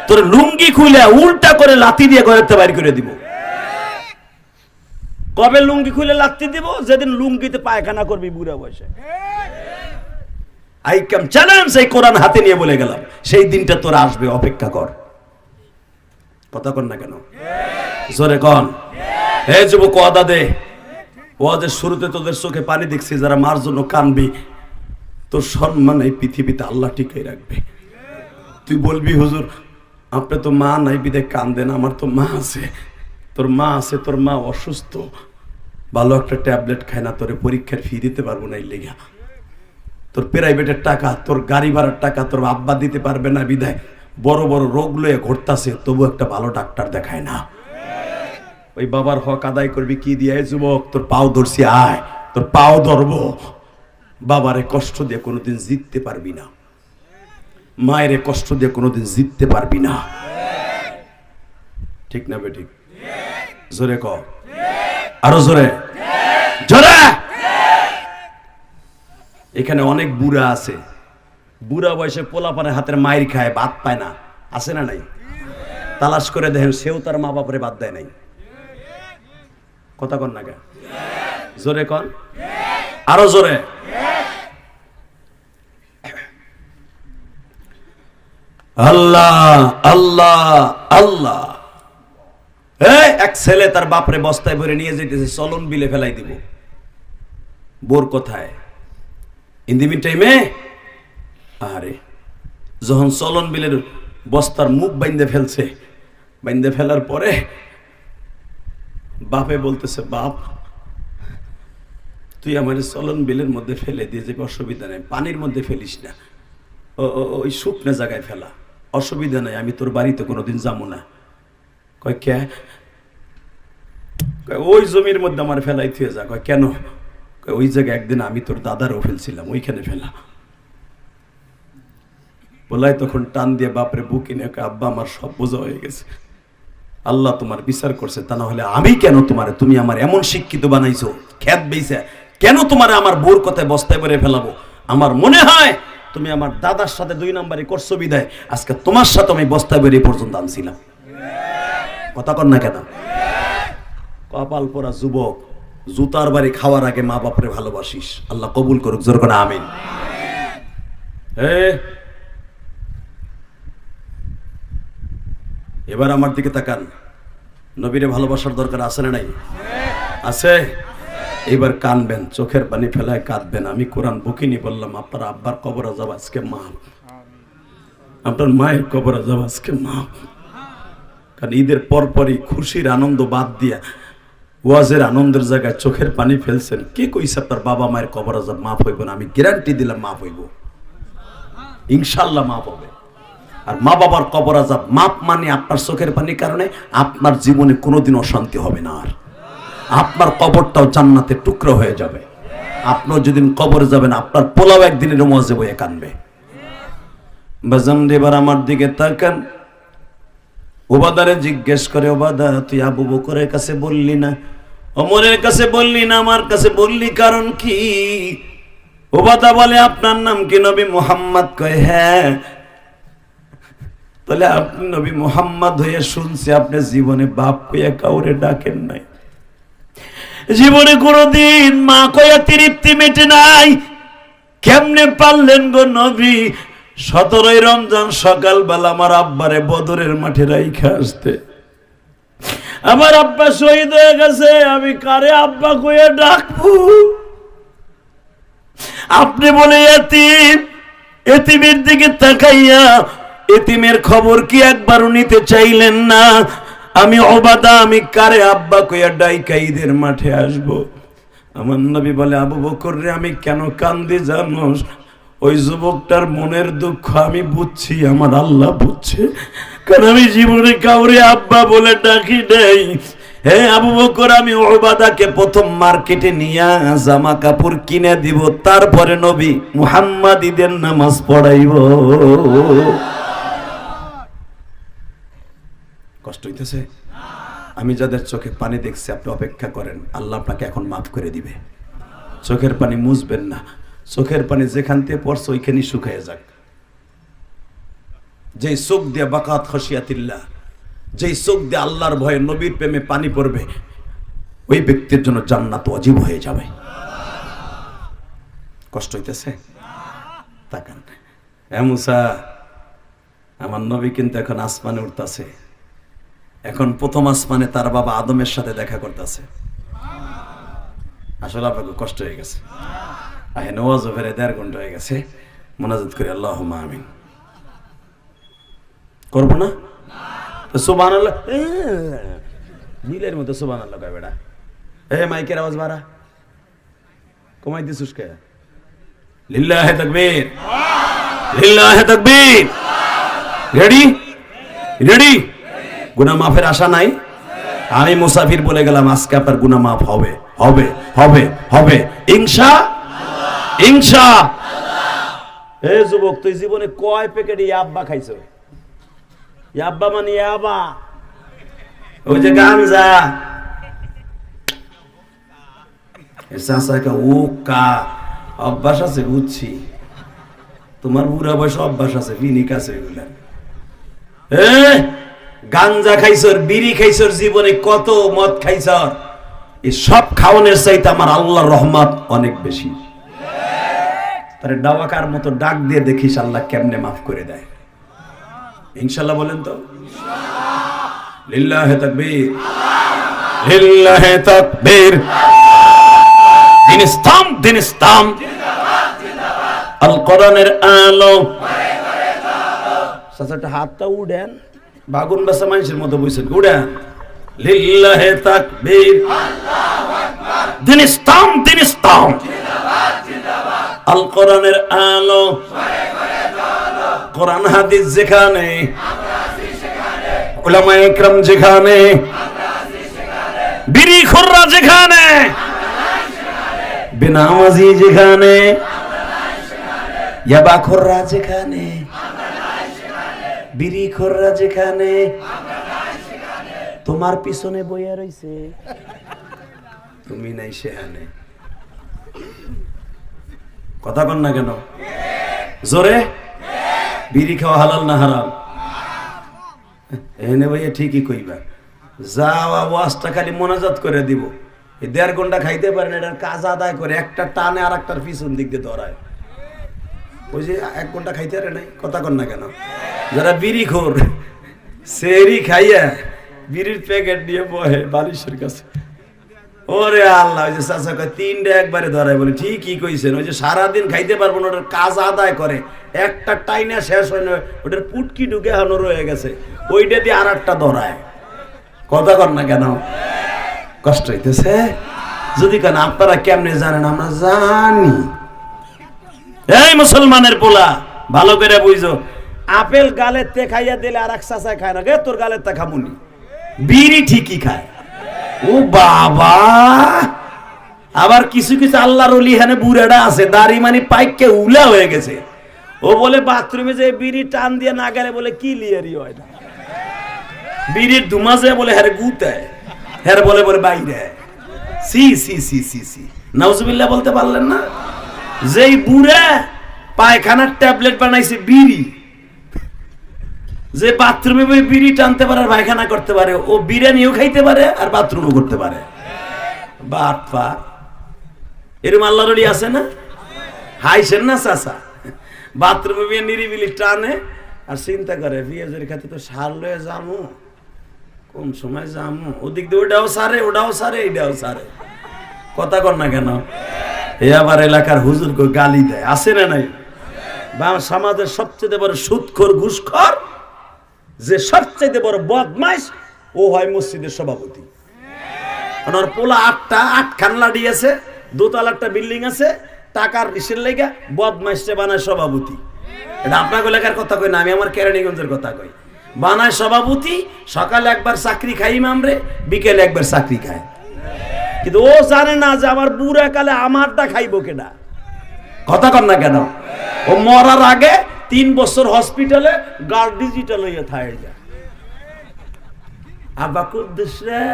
তোর লুঙ্গি খুলে উল্টা করে লাথি দিয়ে ঘরেতে বাইর করে দিব। কবে লুঙ্গি খুলে লাথি দিব? যেদিন লুঙ্গিতে পায়খানা করবি বুড়া বয়সে। আই ক্যাম চ্যালেঞ্জ, এই কোরআন হাতে নিয়ে বলে গেলাম, সেই দিনটা তোর আসবে, অপেক্ষা কর। কথা কন না কেন? জোরে কন। হে যুবক, ওয়াদা দে। ওয়াজের শুরুতে তোদের চোখে পানি দেখছি, যারা মার জন্য কানবি, তোর সম্মান এই পৃথিবীতে আল্লাহ টিকাই রাখবে। তুই বলবি, হুজুর আপনি তো মা নাই বিদে কান্দেন, আমার তো মা আছে। তোর মা আছে, তোর মা অসুস্থ, ভালো একটা ট্যাবলেট খায় না, তোরে পরীক্ষার ফি দিতে পারবো না এই লেগা। তোর প্রাইভেটের টাকা, তোর গাড়ি ভাড়ার টাকা তোর আব্বা দিতে পারবে না বিদায় বড় বড় রোগ লয়ে ঘুরতাছে, তবু একটা ভালো ডাক্তার দেখায় না। ওই বাবার হক আদায় করবি কি দিয়ে? যুবক, তোর পাও ধরছি, আয়, তোর পাও ধরবো। বাবারে কষ্ট দিয়ে কোনোদিন জিততে পারবি না, মায়ের কষ্ট দিয়ে কোনোদিন জিততে পারবি না। ঠিক না বেঠিক? জোরে ক, আরো জোরে, জোরে। এখানে অনেক বুড়া আছে, বুড়া বয়সে পোলাপানের হাতের মায়ের খায়, ভাত পায় না, আছে না নাই? তালাশ করে দেখেন, সেও তার মা বাপরে বাদ দেয় নাই। কথা কন না, জোরে কন, আরো জোরে। আল্লাহ আল্লাহ আল্লাহ। এক ছেলে তার বাপরে বস্তায় ভরে নিয়ে যেতেছে, চলন বিলে ফেলাই দিব। বোর কোথায়? ইন দি মিন টাইমে, আরে যখন চলন বিলের বস্তার মুখ বাইন্দে ফেলছে, বাইন্দে ফেলার পরে বাপে বলতেছে, বাপ তুই আমার চলন বিলের মধ্যে ফেলে দিয়ে যে অসুবিধা নেই, পানির মধ্যে ফেলিস না, ওই শুকনো জায়গায় ফেলা। অসুবিধা নাই, আমি তোর বাড়িতে কোনোদিন যাবো না। কয় কে? ওই জমির মধ্যে আমার ফেলাই থুয়ে যা। কয় কেন? ওই জায়গায় একদিন আমি তোর দাদারও ফেলছিলাম, ওইখানে ফেলা। বলাই তখন টান দিয়ে বাপরে বুকি নিয়ে আব্বা আমার সব বোঝা হয়ে গেছে, আল্লাহ তোমার বিচার করছে, তা না হলে আমি কেন তোমারে, তুমি আমার এমন শিক্ষিত বানাইছো খ্যাত বেইছে, কেন তোমারে আমার বোর কথায় বস্তায় ভরে ফেলাবো? আমার মনে হয় তুমি আমার দাদার সাথে 2 নাম্বারই করছো বিদায় আজকে তোমার সাথে আমি বস্তায় ভরে পর্যন্ত আনছিলাম। কথা কর না কেন? কপাল পরা যুবক, জুতার বাড়ি খাওয়ার আগে মা বাপরে ভালোবাসিস, আল্লাহ কবুল করুক, জোর করে আমিন। এবার আমার দিকে তাকান, নবীরে ভালোবাসার দরকার আছে না নাই? আছে। এবার কানবেন, চোখের পানি ফেলায় কাঁদবেন। আমি কোরআন বকিনি বললাম, আপনার আব্বার কবর আযাব আজকে মাফ, আপনার মায়ের কবর আযাব আজকে মাফ। কারণ ঈদের পরপরই খুশির আনন্দ বাদ দিয়া ওয়াজের আনন্দের জায়গায় চোখের পানি ফেলছেন। কে কইছে আপনার বাবা মায়ের কবর আযাব মাফ হইব না? আমি গ্যারান্টি দিলাম মাফ হইব, ইনশাআল্লাহ মাফ হবে। আর মা বাবার কবর আযাব মাপ মানে আপনার চোখের পানির কারণে আপনার জীবনে কোনোদিন অশান্তি হবে না, আর আপনার কবরটাও জান্নাতের টুকরো হয়ে যাবে। আপনিও যেদিন কবরে যাবেন আপনার পোলাও একদিনের মজে বয়ে কানবে। বাজান এবার আমার দিকে তাকান। ওবাদারে জিজ্ঞেস করে, ওবাদা তুই আবু বকরের কাছে বললি না, ওমরের কাছে বললি না, আমার কাছে বললি কারণ কি? ওবাদা বলে আপনার নাম কি? নবী মুহাম্মদ। কয় হ্যাঁ। তাহলে আপনি নবী মুহাম্মদ হয়ে শুনছি আপনি জীবনে বাপ কইয়া কাউরে ডাকেন নাই, জীবনে কোনদিন মা কইয়া তৃপ্তি মেটে নাই, কেমনে পারলেন গো নবী 17ই রমজান সকালবেলা আমার আব্বারে বদরের মাঠে রাইখা আসতে? আমার আব্বা শহীদ হয়ে গেছে, আমি কারে আব্বা কইয়া ডাকবো? আপনি বলে এতিম, এতিমের দিকে তাকাইয়া এতিমের খবর কি একবারও নিতে চাইলেন না? আমি ওবাদা, আমি কারে আব্বা কইয়া ডাইকা ঈদের মাঠে আসবো? আমার নবী বলে, আবু বকর রে আমি কেন কান্দি জানোস? ওই যুবকটার মনের দুঃখ আমি বুঝছি, আমার আল্লাহ বুঝছে, কারণ আমি জীবনে কাউরে আব্বা বলে ডাকি নাই। হে আবু বকর, আমি ওবাদাকে প্রথম মার্কেটে নিয়ে জামা কাপড় কিনে দিব, তারপরে নবী মুহাম্মদ ঈদের নামাজ পড়াইব। কষ্ট হইতেছে? আমি যাদের চোখে পানি দেখছি আপনি অপেক্ষা করেন, আল্লাহ আপনাকে এখন মাফ করে দিবে। চোখের পানি মুছবেন না, চোখের পানি যেখান থেকে পড়ছে ওইখানেই শুকায় যাক। যেই চোখ দিয়ে বাকাত খসিয়াতিল্লাহ, যেই চোখ দিয়ে আল্লাহর ভয়ে নবীর প্রেমে পানি পড়বে, ওই ব্যক্তির জন্য জান্নাত ওয়াজিব হয়ে যাবে। কষ্ট হইতেছে? তাকান। মুসা, আমার নবী কিন্তু এখন আসমানে উঠতেছে, এখন প্রথম আসমানে তার বাবা আদমের সাথে দেখা করতেছে। আসলে আপনাকে কষ্ট হয়ে গেছে, নওয়াজ ফেরে 1.5 ঘন্টা হয়ে গেছে, মোনাজাত করি আল্লাহুম্মা আমিন। করবো না? সুবহানাল্লাহ, নীলের মতো সুবহানাল্লাহ কয় বেটা। মাইকের আওয়াজ বাড়া, কমাই দিছিস কে? লিল্লাহি তাকবীর, লিল্লাহি তাকবীর। রেডি? রেডি? গুনাহ মাফের আশা নাই? আমি মুসাফির বলে গেলাম, আজকে আপনার গুনাহ মাফ হবে, হবে, হবে, হবে, ইনশাআল্লাহ, ইনশাআল্লাহ। যুবক, তুই জীবনে কয় প্যাকেট ইয়াব্বা খাইছো? ইয়াব্বা মানে ইয়াবা, ওই যে গাঞ্জা। অভ্যাস আছে বুঝছি, তোমার বুড়া বয়স অভ্যাস আছে, ফিনিক আছে এগুলা। গাঞ্জা খাইছর, বিড়ি খাইছর, জীবনে কত মদ খাইছর, এই সব খাওয়ানোর চাইতে আমার আল্লাহর রহমত অনেক বেশি। তারে ডাওয়াকার মতো ডাক দিয়ে দেখিস আল্লাহ কেমনে মাফ করে দেয়। ইনশাআল্লাহ বলেন তো? লিল্লাহি তাকবীর, লিল্লাহি তাকবীর। দিন ইসলাম, দিন ইসলাম, আল কোরআনের আলো। সাসাটা হাতটা উড়েন, বাগুন বাসা মানুষের মতো বইছেন, উড়েন। লিল্লাহি তাকবীর, আল্লাহু আকবার। দিন ইসলাম, দিন ইসলাম, আল কোরআনের আলো। কোরআন হাদিস যেখানে, উলামায়ে ইকরাম যেখানে, বিড়ি খোররা যেখানে, বেনামাজি যেখানে, ইয়াবা খোররা যেখানে, বিড়ি খোররা যেখানে, তোমার পিছনে বইয়া রইছে, তুমি নাই সেখানে। কথা কন না কেন জোরে? বিড়ি খাওয়া হালাল না হারাম? এনে ভাইয়া ঠিকই কইবা। যাও ওয়াজটা খালি মোনাজাত করে দিব, এই 1.5 ঘন্টা খাইতে পারেন, এটার কাজ আদায় করে একটা টানে আর একটার পিছন দিক দিয়ে ধরায়। ওই যে 1 ঘন্টা খাইতে পারে নাই। কথা কন না কেন? যারা বিড়ি খোর, সেরি খাইয়া বিড়ির প্যাকেট নিয়ে বহে বালিশের কাছে, ওরে আল্লাহ, ওই যে চাচা কয় 3টা একবারে ধরায়। বলে ঠিকই কইছেন, ওই যে সারাদিন খাইতে পারবো না, ওটার কাজ আদায় করে, একটা টাইনা শেষ হয় না, ওটার পুটকি ঢুকে হানো রয়ে গেছে, ওইটা দিয়ে আর একটা ধরায়। কথা কর না কেন? কষ্ট হইতেছে? যদি কেন আপনারা কেমনে জানেন? আমরা জানি। এই মুসলমানের পোলা, ভালো করে বুঝো, আপেল গালের তে খাইয়া দিলে আর এক চাচা খায় না, গে তোর গালের তে খামুনি। বিড়ি ঠিকই খায়। ও বাবা, আবার কিছু কিছু আল্লাহর ওলি এখানে বুড়াটা আছে, দাড়ি মানি পাইকে উলা হয়ে গেছে, ও বলে বাথরুমে যে বিড়ি টান দিয়ে না গেলে বলে কি লিয়ারি হয় না, বিড়ির ধুমাজে বলে হ্যারে গুতায়, হ্যারে বলে বলে বাইরে। সি সি সি সি সি, নাউজুবিল্লাহ বলতে পারলেন না? যেই বুড়া পায়খানার ট্যাবলেট বানাইছে বিড়ি, যে বাথরুমে বই বিড়ি টানতে পারে আর পায়খানা করতে পারে, ও বিরিয়ানিও খাইতে পারে আর বাথরুমও করতে পারে। বাটপা এরকম আল্লাহর ওলি আছে না? হাইছেন না চাচা? বাথরুমে বিয়ে নিরিবিলি টানে আর চিন্তা করে পেঁয়াজের খাতে তো সার লয়ে যামু, কোন সময় যামু, ওদিক দিয়ে ওটাও সারে, ওটাও সারে, এইটাও সারে। কথা কর না কেন? এ আবার এলাকার হুজুরকে গালি দেয়, আছে না নাই? বা সমাজের সবচেয়ে বড় সুদখোর ঘুষখোর, যে সবচেয়ে বড় বদমাইশ, ও হয় মসজিদের সভাপতি। ওনার পোলা 8খান লাডি আছে, 2তলা একটা বিল্ডিং আছে, টাকার ইসের লেগে বদমাইশে বানায় সভাপতি। এটা আপনাকে এলাকার কথা কই না, আমি আমার কেরানীগঞ্জের কথা কই। বানায় সভাপতি, সকালে একবার চাকরি খাই ইমামরে, বিকেলে একবার চাকরি খায়, কিন্তু ও জানে না যে আমার বুড়া কালে আমারটা খাইবো কেনা। কথা কর না কেন? ও মরার আগে 3 বছর হসপিটালে গার্ড ডিজিটাল হইয়া থাকে যায়। আব্বা কুদ্দুস রে,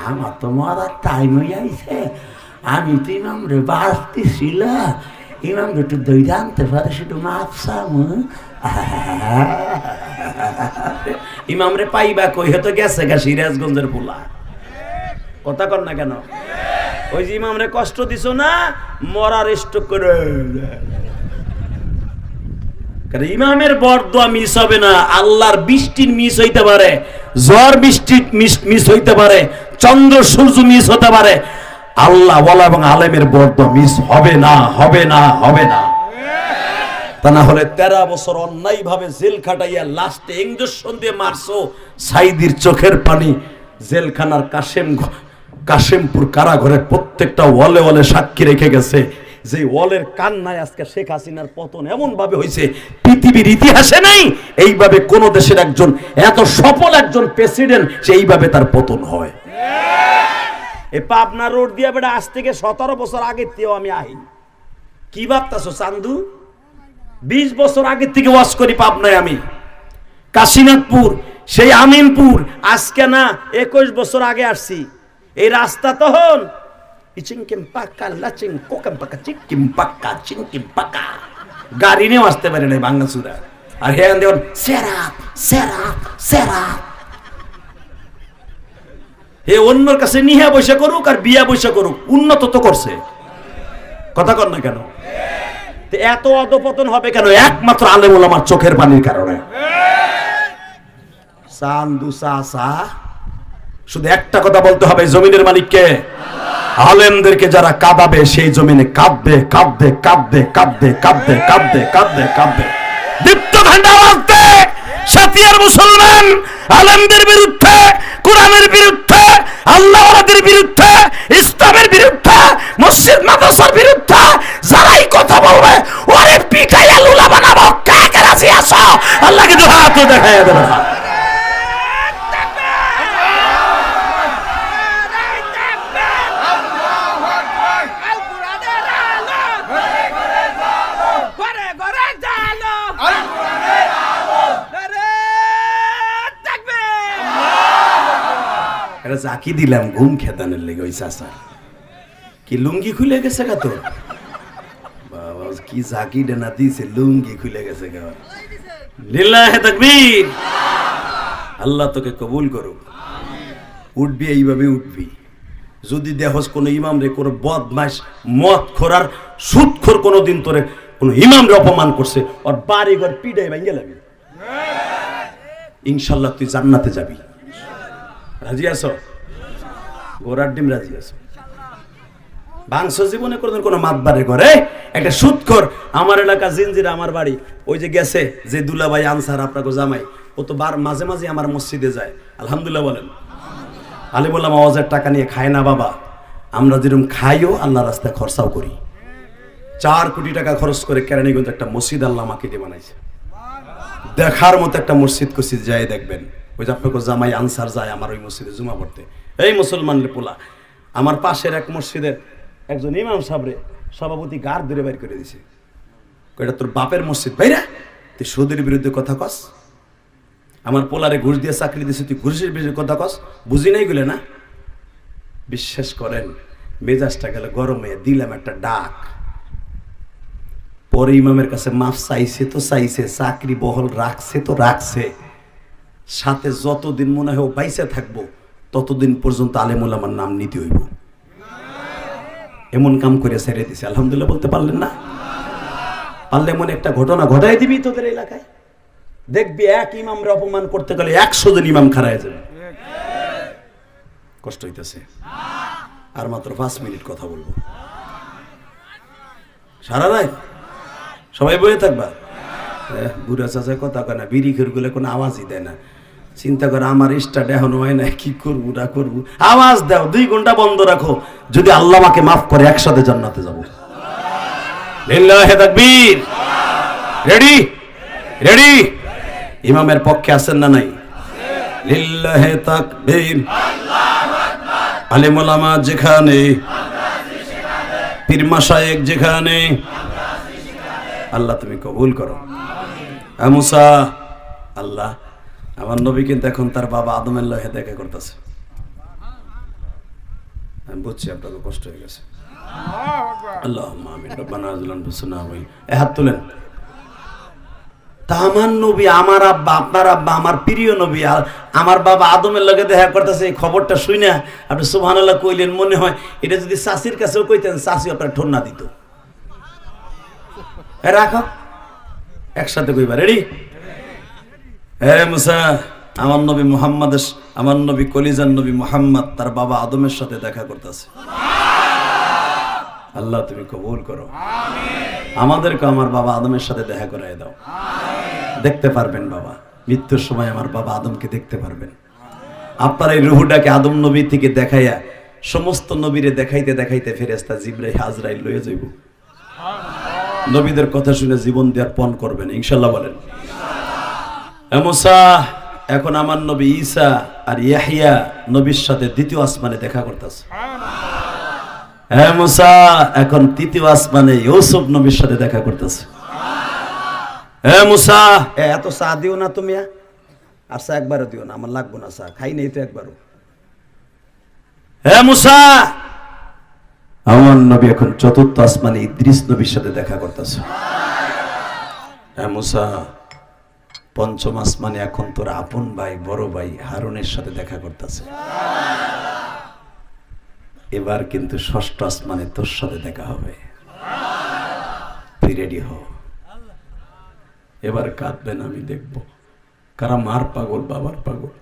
আমার তো মরার টাইম হয়ে আইছে, আমি তো ইমামরে বাঁচতেছিল, ইমামরে একটু দই আনতে পারে, সেটু মাপসাম। ইমামরে পাইবা কই, হয়তো গেছে গা সিরাজগঞ্জের পোলা। কথা কর না কেন? ওই যে ইমামরে কষ্ট দিছ না, মরার স্ট্রোক করে। ইমামের বরদোয়া মিস হবে না, আল্লাহর বৃষ্টির মিস হইতে পারে, ঝড় বৃষ্টির মিস হইতে পারে, চন্দ্র সূর্য মিস হতে পারে, আল্লাহ ওয়ালা এবং আলেমের বরদোয়া মিস হবে না, হবে না, হবে না। তা না হলে 13 বছর অন্যায় ভাবে জেল খাটাইয়া লাস্টে ইঞ্জেকশন দিয়ে মারছো, সাইদির চোখের পানি। জেলখানার কাশেমপুর কারাঘরের প্রত্যেকটা ওয়ালে ওয়ালে সাক্ষী রেখে গেছে, যে ওয়ালের কান্নায় আজকে শেখ হাসিনার পতন এমন ভাবে হয়েছে, পৃথিবীর ইতিহাসে নাই এইভাবে কোন দেশের একজন এত সফল একজন প্রেসিডেন্ট সে এইভাবে তার পতন হয়। এই পাবনা রোড দিয়ে বেটা আজ থেকে 17 বছর আগের থেকেও আমি আহি। কি ভাবতাছো চান্দু? 20 বছর আগের থেকে ওয়াজ করি পাবনায় আমি। কাশীনাথপুর, সেই আমিনপুর, আজকে না 21 বছর আগে আসছি। এই রাস্তা তখন গাড়ি নিয়েও আসতে পারে না ভাঙ্গাচুরা। আর হ্যাঁ দেখুন সেরাপ সেরাপ সেরাপ, হে অন্যর কাছে নিহা বসে করুক আর বিয়া বসে করুক, উন্নত তো করছে। কথা কর না কেন? এত অধপতন হবে কেন? একমাত্র আলেম ওলামার চোখের পানির কারণে। চান্দু চাচা, শুধু একটা কথা বলতে হবে, জমিনের মালিককে, আলেমদেরকে যারা কাঁদাবে সেই জমিনে কাঁদবে কাঁদবে কাঁদবে কাঁদবে কাঁদবে কাঁদবে কাঁদবে কাঁদবে। দীপ্ত ঘণ্টা বাজতে সাথিয়ার মুসলমান আলেমদের বিরুদ্ধে, কোরআনের বিরুদ্ধে, আল্লাহর বিরুদ্ধে, ইসলামের বিরুদ্ধে, মসজিদ মাদ্রাসার বিরুদ্ধে যারাই কথা বলবে ওরে পিটাইয়া লুলা বানাবো। খাইয়া দেবে। জাকি দিলাম ঘুম খেতানের লেগে ওই চাষা কি লুঙ্গি খুলে গেছে গা তোর বাবা, কি জাকি ডানা দিছে, লুঙ্গি খুলে গেছে গা। লিল্লাহে তাকবীর। আল্লাহ তোকে কবুল করুক। উঠবি এইভাবে উঠবি। যদি দেহস কোনো ইমাম রে কোনো বদমাইশ মদ খোরার সুদ খোর কোনোদিন তোরে কোনো ইমাম রে অপমান করছে ওর বাড়ি ঘর পিটাই ভাঙ্গে যাবি, ইনশাল্লাহ তুই জান্নাতে যাবি। রাজি আছো? গোড়ার ডিম রাজি আছো? বাংশ জীবনে কোনদিন কোনো মাতবারে করে একটা সুদখোর আমার এলাকা জিনজিরা আমার বাড়ি ওই যে গেছে যে দুলাভাই আনসার আপনাকে জামাই, ও তো মাঝে মাঝে আমার মসজিদে যায়। আলহামদুলিল্লাহ বলেন। আলী বললাম আওয়াজের টাকা নিয়ে খায় না বাবা, আমরা যেরকম খাইও আল্লাহ রাস্তায় খরচাও করি। 4 কোটি টাকা খরচ করে কেরানীগঞ্জ একটা মসজিদ আল্লাহ আমাকে দিয়ে বানাইছে। দেখার মতো একটা মসজিদ করছি, যাই দেখবেন। ওই যে আপনাকে জামাই আনসার যায় আমার ওই মসজিদে জুমা পড়তে। এই মুসলমানের পোলা আমার পাশের এক মসজিদের একজন ইমাম সাহেবরে সভাপতি গার ধরে বাইর করে দিছে। এটা তোর বাপের মসজিদ ভাইরা, তুই সুদের বিরুদ্ধে কথা কস? আমার পোলারে ঘুষ দিয়ে চাকরি দিছে, তুই ঘুষের বিরুদ্ধে কথা কস? বুঝি নাই গুলে না? বিশ্বাস করেন মেজাজটা গেল গরম হয়ে দিলাম একটা ডাক। পরে ইমামের কাছে মাফ চাইছে তো চাইছে, চাকরি বহল রাখছে তো রাখছে, সাথে যতদিন মনে হয় বাইসে থাকবো ততদিন পর্যন্ত আলেমুল আমার নাম নিতে হইব। এমন কাম করে ছেড়ে দিছে। আলহামদুলিল্লাহ বলতে পারলেন না? পারলে এমন একটা ঘটনা ঘটাই দিবি তোদের এলাকায়, দেখবি এক ইমামরে অপমান করতে গেলে 100 জন ইমাম খাড়ায় যাবে। কষ্ট হইতেছে। আর মাত্র 5 মিনিট কথা বলবো। সারা রাত সবাই বয়ে থাকবা। বুড়া চাচায় কথা কয় না, বিড়ি খের গুলো কোনো আওয়াজই দেয় না। চিন্তা করে আমার স্টার্ট এখন হয় না, কি করবো না করবো। আওয়াজ দাও, 2 ঘন্টা বন্ধ রাখো, যদি আল্লাহ আমাকে মাফ করে একসাথে জান্নাতে যাবো। লিল্লাহে তাকবীর। Ready ready? ইমামের পক্ষে আছেন না নাই? লিল্লাহে তাকবীর। আলেম ওলামা যেখানে, পীর মাশায়েখ যেখানে, আল্লাহ তুমি কবুল করো। মুসা, আল্লাহ আমার নবী কিন্তু এখন তার বাবা আদমের লহে দেখা করতেছে। আমি বুঝছি আপনাদের কষ্ট হয়ে গেছে। আল্লাহুম্মা আমিন। রব্বানা আযলাম বিসনা ওয়াই। হাত তুলেন। তা আমার নবী, আমার আব্বা, আপনার আব্বা, আমার প্রিয় নবী, আমার বাবা আদমের লগে দেখা করতেছে, এই খবরটা শুনে আপনি সুবহানাল্লাহ কইলেন। মনে হয় এটা যদি চাচির কাছেও কইতেন, চাচি আপনার ঠোন্না দিত। রাখো, একসাথে কইবা। রেডি? হে মুসা, আমার নবী মুহাম্মদ, আমার নবী কলিজার নবী মুহাম্মদ তার বাবা আদমের সাথে দেখা করতেছে। আল্লাহ তুমি কবুল করো। আমাদেরকে আমার বাবা আদমের সাথে দেখা করাই দাও। দেখতে পারবেন বাবা, মৃত্যুর সময় আমার বাবা আদমকে দেখতে পারবেন। আপনার এই রুহুটাকে আদম নবী থেকে দেখাইয়া সমস্ত নবীরে দেখাইতে দেখাইতে ফেরেশতা জিবরাইল আজরাইল লয়ে যাইব। নবীদের কথা শুনে জীবন দেওয়ার পণ করবেন ইনশাআল্লাহ বলেন। মুসা, এখন আমার নবী ঈসা আর ইয়াহইয়া নবীর সাথে দ্বিতীয় আসমানে দেখা করতেছে। হ্যাঁ মুসা, এখন তৃতীয় আসমানে ইউসুফ নবীর সাথে দেখা করতেছে। হ্যাঁ মুসা, এত চা দিও না তুমি, আর চা একবারও দিও না, আমার লাগবো না চা, খাই নেই তো একবারও। হ্যাঁ মুসা, আমার নবী এখন চতুর্থ আসমানে ইদ্রিস নবীর সাথে দেখা করতেছে। হ্যাঁ মুসা, পঞ্চম আসমানে এখন তোর আপন ভাই বড় ভাই হারুনের সাথে দেখা করতেছে। এবার কিন্তু ষষ্ঠ আসমানে তোর সাথে দেখা হবে। তুই রেডি হ। এবার কাঁদবেন, আমি দেখব কারা মার পাগল, বাবার পাগল।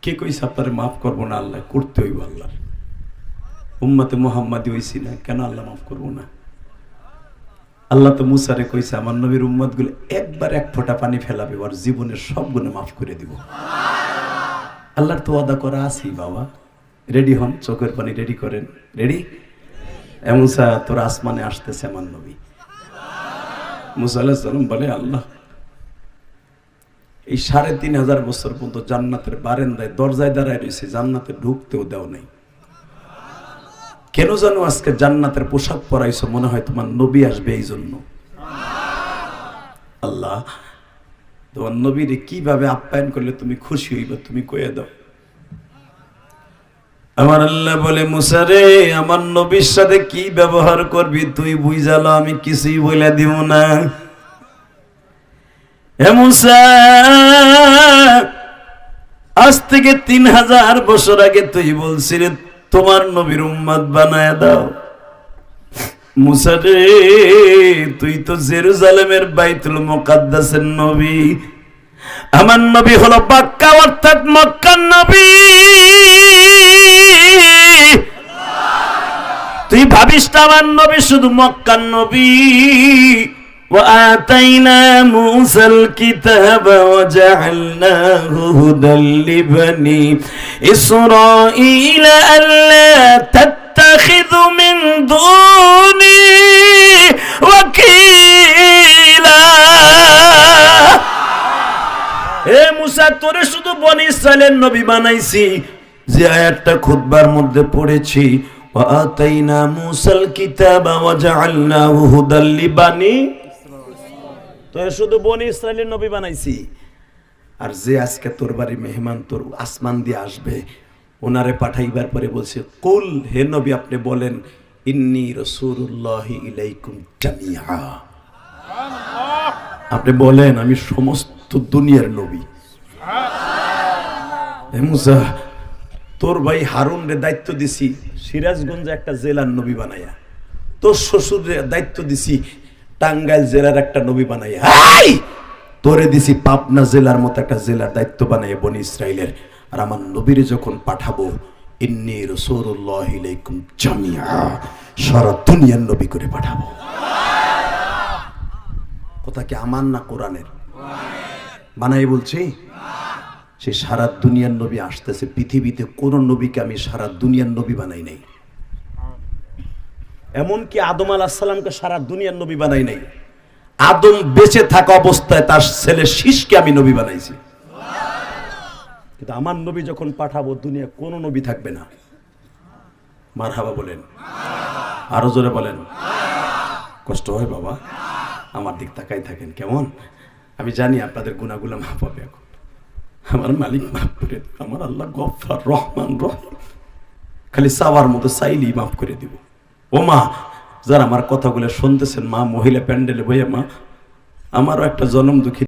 কে কইছে আপনারে মাফ করবো না? আল্লাহ করতে হইব। আল্লাহ উম্মতে মুহাম্মাদি হইছি না, কেন আল্লাহ মাফ করবো না? আল্লাহ তো মুসারে কইছে আমার নবীর উম্মত গুলো একবার 1 ফোঁটা পানি ফেলাবে, ওর জীবনের সব গুণে মাফ করে দিব। আল্লাহর তো ওয়াদা করা আছেই বাবা। রেডি হন, চোখের পানি রেডি করেন। রেডি? মুসা, তোর আসমানে আসতেছে আমার নবী। মুসা আলাইহিস সালাম বলে, আল্লাহ এই ৩,৫০০ বছর পর্যন্ত জান্নাতের বারান্দায় দরজায় দাঁড়ায় রয়েছে, জান্নাতে ঢুকতেও দেও নাই। কেন জানো আজকে জান্নাতের পোশাক পরাইছো? মনে হয় তোমার নবী আসবে এই জন্য। আল্লাহ, তোমার নবীরে কিভাবে আপ্যায়ন করলে তুমি খুশি হইবা, তুমি কয়ে দাও। আমার আল্লাহ বলে, মুসা রে, আমার নবীর সাথে কি ব্যবহার করবি তুই বুঝালো, আমি কিছুই বলে দিব না। হে মুসা, আজ থেকে ৩,০০০ বছর আগে তুই বলছিলি তোমার নবীর উম্মত বানায় দাও। মুসা রে, তুই তো জেরুজালেমের বাইতুল মুকাদ্দাসের নবী, আমার নবী হলো মক্কা অর্থাৎ মক্কার নবী। তুই ভাবিস না আমার নবী শুধু মক্কার নবী। وآتينا موسى الكتاب وجعلناه هدى لبني إسرائيل ألا تتخذوا من دوني وكيلا। হে মুসা, তোরে শুধু বনি ইসরাইলের নবী বানাইছি, যে আয়াতটা খুতবার মধ্যে পড়েছি, وآتينا موسى الكتاب وجعلناه هدى لبني। তোরে শুধু বনি ইসরাইলের নবী বানাইছি। আর যে আজকে তোর বাড়ি মেহমান, তোর আসমান দিয়ে আসবে, ওনারে পাঠাইবার পরে বলছে, কুল, হে নবী আপনি বলেন, ইন্নী রাসূলুল্লাহি ইলাইকুম জামিআ। আপনি বলেন আমি সমস্ত দুনিয়ার নবী। হে মুসা, তোর ভাই হারুন রে দায়িত্ব দিছি সিরাজগঞ্জে একটা জেলার নবী বানাইয়া, তোর শ্বশুরের দায়িত্ব দিছি টাঙ্গাইল জেলার একটা নবী বানাইয়া, তোরে দিছি পাবনা জেলার মতো একটা জেলার দায়িত্ব বানাইয়া বনি ইসরাইলের। আর আমার নবীরে যখন পাঠাবো, ইন্নী রাসূলুল্লাহি ইলাইকুম জামিআ, সারা দুনিয়ার নবী করে পাঠাবো। কথা কি আমার না কোরআনের? বানাই বলছি। সে সারা দুনিয়ার নবী আসতেছে। পৃথিবীতে কোন নবীকে আমি সারা দুনিয়ার নবী বানাই নাই। এমনকি আদম আলাইহিস সালামকে সারা দুনিয়ার নবী বানাই নাই। আদম বেঁচে থাকা অবস্থায় তার ছেলে শীষকে আমি নবী বানাইছি। কিন্তু আমার নবী যখন পাঠাবো, দুনিয়া কোন নবী থাকবে না। মারহাবা বলেন, আরো জোরে বলেন। কষ্ট হয় বাবা? আমার দিক তাকাই থাকেন কেমন? আমি জানি আপনাদের গুনাহগুলো মাফ হবে এখন। আমার মালিক মাফ করে দেব, আমার আল্লাহ গফফার রহমান রহিম, খালি চাওয়ার মতো চাইলেই মাফ করে দিব। ও মা, যারা আমার কথাগুলো শুনতেছেন, মা মহিলা প্যান্ডেলে বইয়া, মা আমারও একটা জনম দুঃখী